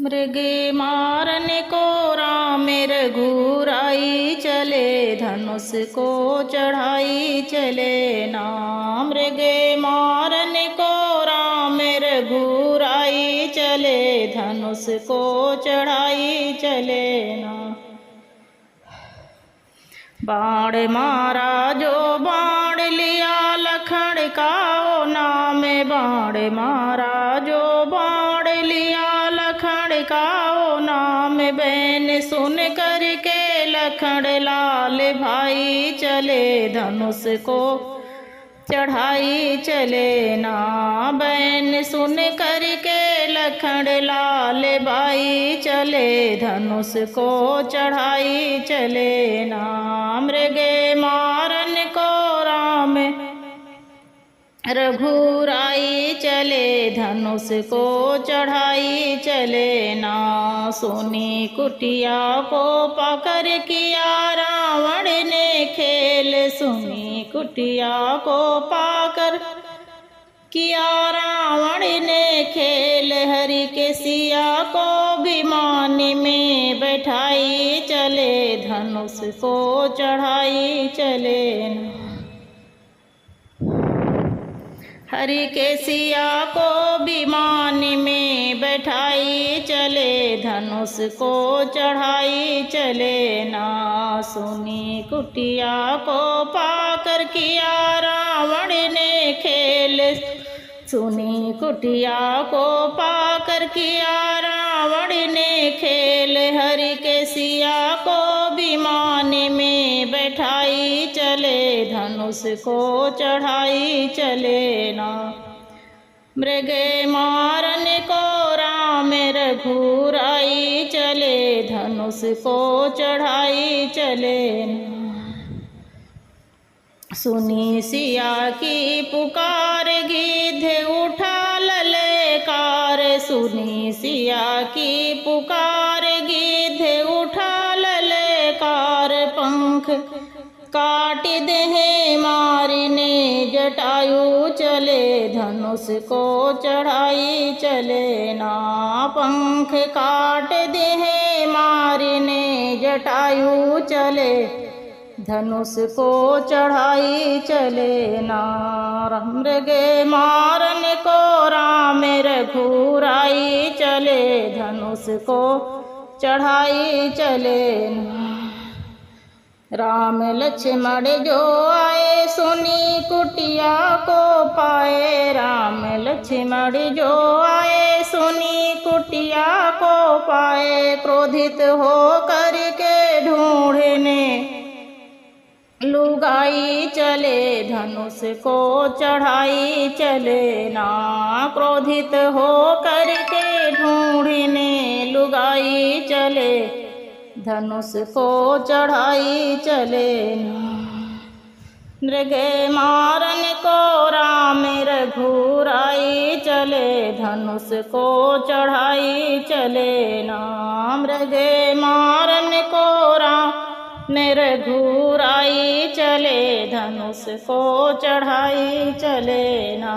मृगे मारने को राम रघुराई चले, धनुष को चढ़ाई चले ना। मृगे मारने को राम रघुराई चले, धनुष को चढ़ाई चले ना। बाण मारा जो बाण लिया लखन का ओ नाम, बाण मारा जो बाण लिया लखन का ओ नाम। बहन सुन कर के लखन लाल भाई चले, धनुष को चढ़ाई चले ना। बहन सुन कर के लखन लाल भाई चले, धनुष को चढ़ाई चले ना। मृगे मारन को राम रघुराई चले, धनुष को चढ़ाई चले ना। सोनी कुटिया को पकड़ किया रावण ने खेल, सोनी कुटिया को पाकर किया रावण ने खेल। हरि के सिया को विमान में बैठाई चले, धनुष को चढ़ाई चले ना। हरि के सिया को विमान में बैठाई चले, धनुष को चढ़ाई चले ना। सुनी कुटिया को पाकर किया रावण ने खेल, सुनी कुटिया को पाकर किया रावण ने खेल। हरि के सिया को विमान में बैठाई चले, धनुष को चढ़ाई चले ना। मृगे मारन को राम रघुराई चले, धनुष को चढ़ाई चले ना। सुनी सिया की पुकार गिद्ध उठा ललकार, सुनी सिया की पुकार गिद्ध उठा ललकार। पंख काट देह मारने जटायु चले, धनुष को चढ़ाई चले ना। पंख काट देह मारने जटायु चले, धनुष को चढ़ाई चले ना। मृगे मारन को राम रघुराई चले, धनुष को चढ़ाई चले ना। राम लक्ष्मण जो आए सुनी कुटिया को पाए, राम लक्ष्मण जो आए सुनी कुटिया को पाए। क्रोधित हो कर के ढूंढने लुगाई चले, धनुष को चढ़ाई चले ना। क्रोधित हो कर के ढूंढने लुगाई चले, धनुष को चढ़ाई चले ना। मृगे मारन को राम रघुराई चले, धनुष को चढ़ाई चले ना। मृगे मारन को राम रघुराई चले, धनुष को चढ़ाई चले ना।